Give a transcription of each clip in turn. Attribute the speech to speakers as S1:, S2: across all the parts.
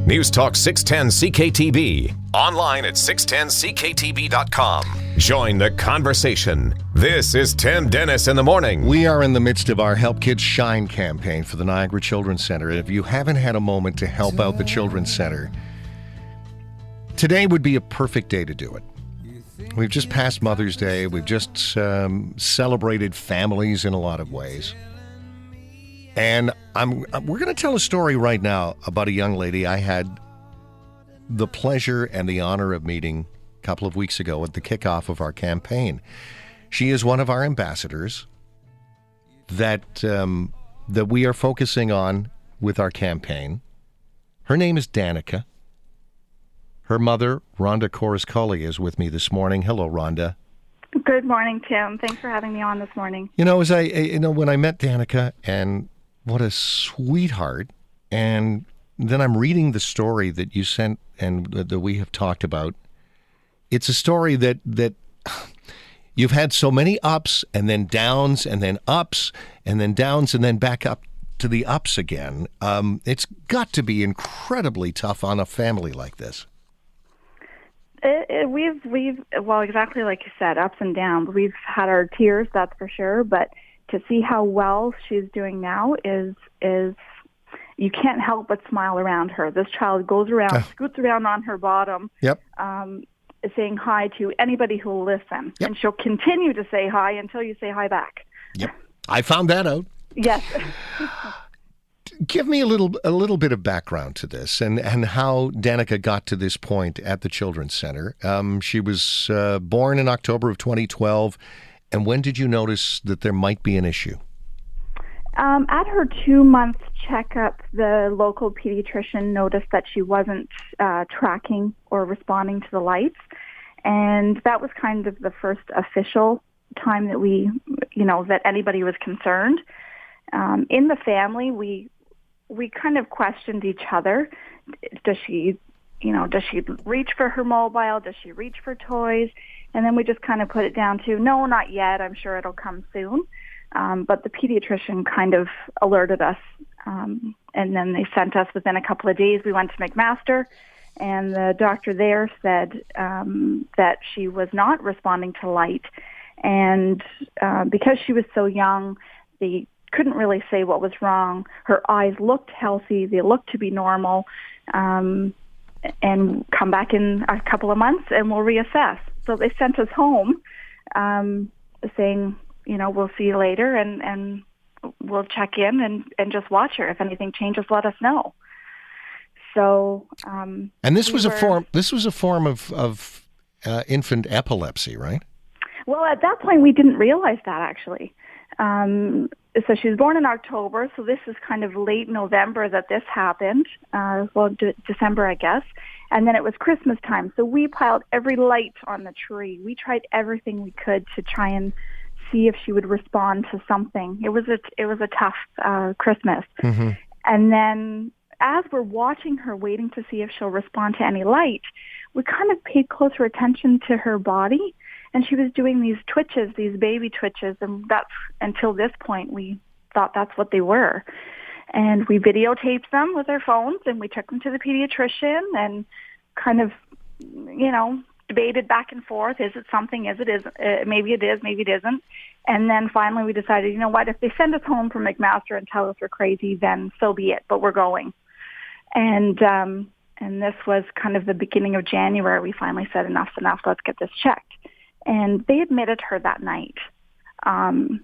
S1: News Talk 610 CKTB. Online at 610cktb.com. Join the conversation. This is Tim Dennis in the Morning.
S2: We are in the midst of our Help Kids Shine campaign for the Niagara Children's Center. If you haven't had a moment to help out the Children's Center, today would be a perfect day to do it. We've just passed Mother's Day. We've just celebrated families in a lot of ways. And we're going to tell a story right now about a young lady I had the pleasure and the honor of meeting a couple of weeks ago at the kickoff of our campaign. She is one of our ambassadors that we are focusing on with our campaign. Her name is Danika. Her mother, Rhonda Coruscully, is with me this morning. Hello, Rhonda.
S3: Good morning, Tim. Thanks for having me on this morning.
S2: When I met Danika, and what a sweetheart, and then I'm reading the story that you sent and that we have talked about. It's a story that you've had so many ups and then downs and then ups and then downs and then back up to the ups again. It's got to be incredibly tough on a family like this.
S3: We've well, exactly like you said, ups and downs. We've had our tears, that's for sure, but to see how well she's doing now is you can't help but smile around her. This child goes around, scoots around on her bottom, saying hi to anybody who will listen. Yep. And she'll continue to say hi until you say hi back.
S2: Yep. I found that out.
S3: Yes.
S2: Give me a little bit of background to this and how Danika got to this point at the Children's Center. She was born in October of 2012. And when did you notice that there might be an issue?
S3: At her 2-month checkup, the local pediatrician noticed that she wasn't tracking or responding to the lights. And that was kind of the first official time that that anybody was concerned. In the family, we kind of questioned each other. Does she reach for her mobile? Does she reach for toys? And then we just kind of put it down to, no, not yet. I'm sure it'll come soon. But the pediatrician kind of alerted us. And then they sent us within a couple of days. We went to McMaster, and the doctor there said that she was not responding to light. And because she was so young, they couldn't really say what was wrong. Her eyes looked healthy. They looked to be normal. And come back in a couple of months and we'll reassess. So they sent us home saying, we'll see you later and we'll check in and just watch her. If anything changes, let us know. So
S2: and this was a form of infant epilepsy, right?
S3: Well, at that point we didn't realize that actually. So she was born in October, so this is kind of late November that this happened. December, I guess. And then it was Christmas time, so we piled every light on the tree. We tried everything we could to try and see if she would respond to something. It was a tough Christmas. Mm-hmm. And then as we're watching her, waiting to see if she'll respond to any light, we kind of paid closer attention to her body. And she was doing these twitches, these baby twitches, and that's, until this point, we thought that's what they were. And we videotaped them with our phones, and we took them to the pediatrician and kind of, debated back and forth. Is it something? Is it isn't? Maybe it is, maybe it isn't. And then finally we decided, you know what, if they send us home from McMaster and tell us we're crazy, then so be it, but we're going. And this was kind of the beginning of January. We finally said, enough's enough, let's get this checked. And they admitted her that night.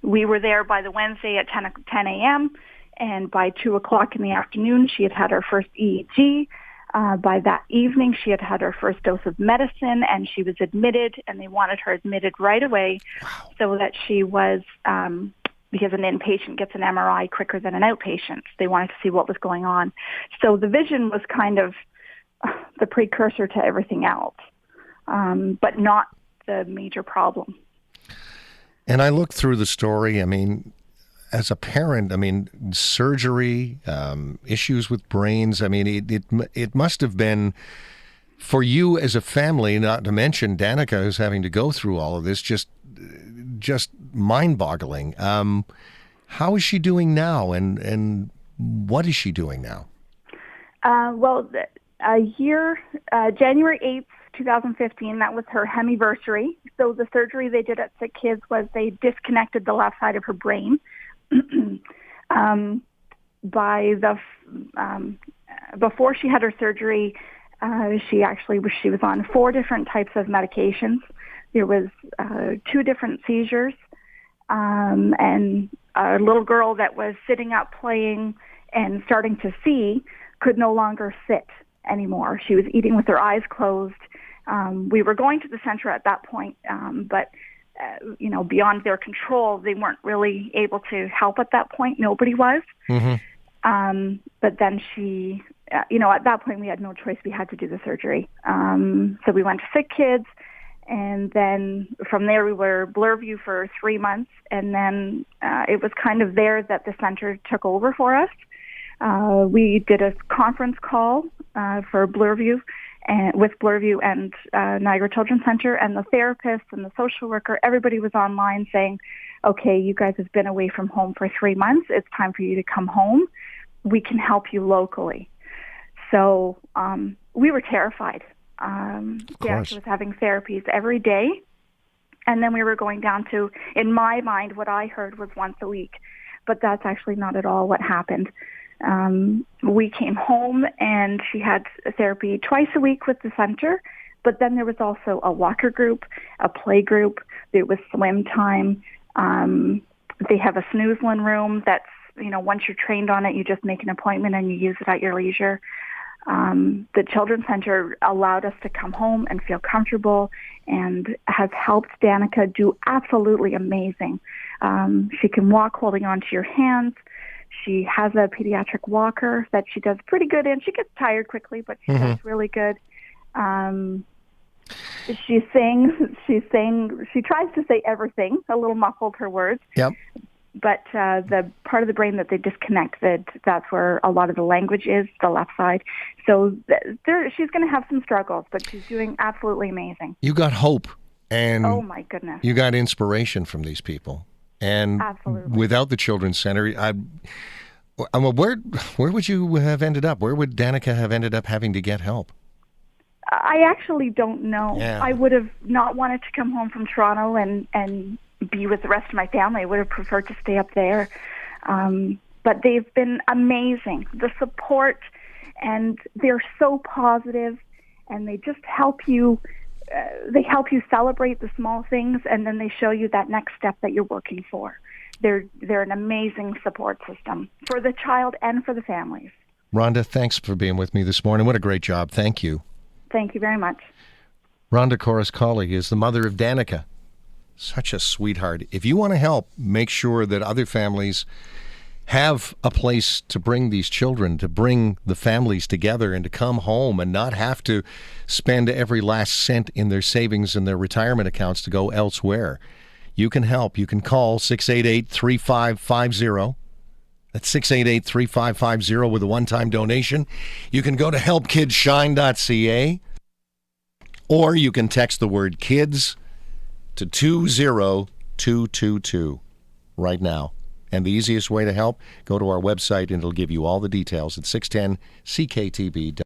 S3: We were there by the Wednesday at 10 a.m., and by 2 o'clock in the afternoon, she had had her first EEG. By that evening, she had had her first dose of medicine, and she was admitted, and they wanted her admitted right away. Wow. So that she was, because an inpatient gets an MRI quicker than an outpatient. They wanted to see what was going on. So the vision was kind of the precursor to everything else, but not the major problem.
S2: And I looked through the story. I mean, as a parent, surgery, issues with brains. It must have been for you as a family, not to mention Danika, who's having to go through all of this, just mind-boggling. How is she doing now, and what is she doing now?
S3: Well, January 8th, 2015, that was her hemiversary. So the surgery they did at Sick Kids was they disconnected the left side of her brain. Before she had her surgery, she was on 4 different types of medications. There was 2 different seizures, and a little girl that was sitting up playing and starting to see could no longer sit anymore. She was eating with her eyes closed. We were going to the center at that point, but beyond their control, they weren't really able to help at that point. Nobody was. Mm-hmm. But then she, at that point we had no choice. We had to do the surgery. So we went to Sick Kids, and then from there we were Blurview for 3 months, and then it was kind of there that the center took over for us. We did a conference call for Blurview, with Blurview and Niagara Children's Center, and the therapist and the social worker, everybody was online saying, okay, you guys have been away from home for 3 months. It's time for you to come home. We can help you locally. So we were terrified. Danica was having therapies every day. And then we were going down to, in my mind, what I heard was once a week. But that's actually not at all what happened. We came home and she had therapy twice a week with the center, but then there was also a walker group, a play group, there was swim time. They have a snoozlin room that's, once you're trained on it, you just make an appointment and you use it at your leisure. The Children's Center allowed us to come home and feel comfortable and has helped Danica do absolutely amazing. She can walk holding onto your hands. She has a pediatric walker that she does pretty good in. She gets tired quickly, but she does really good. She sings. She tries to say everything, a little muffled, her words. Yep. But the part of the brain that they disconnected, that's where a lot of the language is, the left side. So she's going to have some struggles, but she's doing absolutely amazing.
S2: You got hope. And
S3: oh, my goodness.
S2: You got inspiration from these people. And absolutely. Without the Children's Center, where would you have ended up? Where would Danica have ended up having to get help?
S3: I actually don't know. Yeah. I would have not wanted to come home from Toronto and be with the rest of my family. I would have preferred to stay up there. But they've been amazing. The support, and they're so positive, and they just help you. They help you celebrate the small things, and then they show you that next step that you're working for. They're an amazing support system for the child and for the families.
S2: Rhonda, thanks for being with me this morning. What a great job. Thank you.
S3: Thank you very much.
S2: Rhonda Corus-Colley is the mother of Danica. Such a sweetheart. If you want to help, make sure that other families have a place to bring these children, to bring the families together and to come home and not have to spend every last cent in their savings and their retirement accounts to go elsewhere. You can help. You can call 688-3550. That's 688-3550 with a one-time donation. You can go to helpkidsshine.ca, or you can text the word kids to 20222 right now. And the easiest way to help, go to our website and it'll give you all the details at 610cktb.com.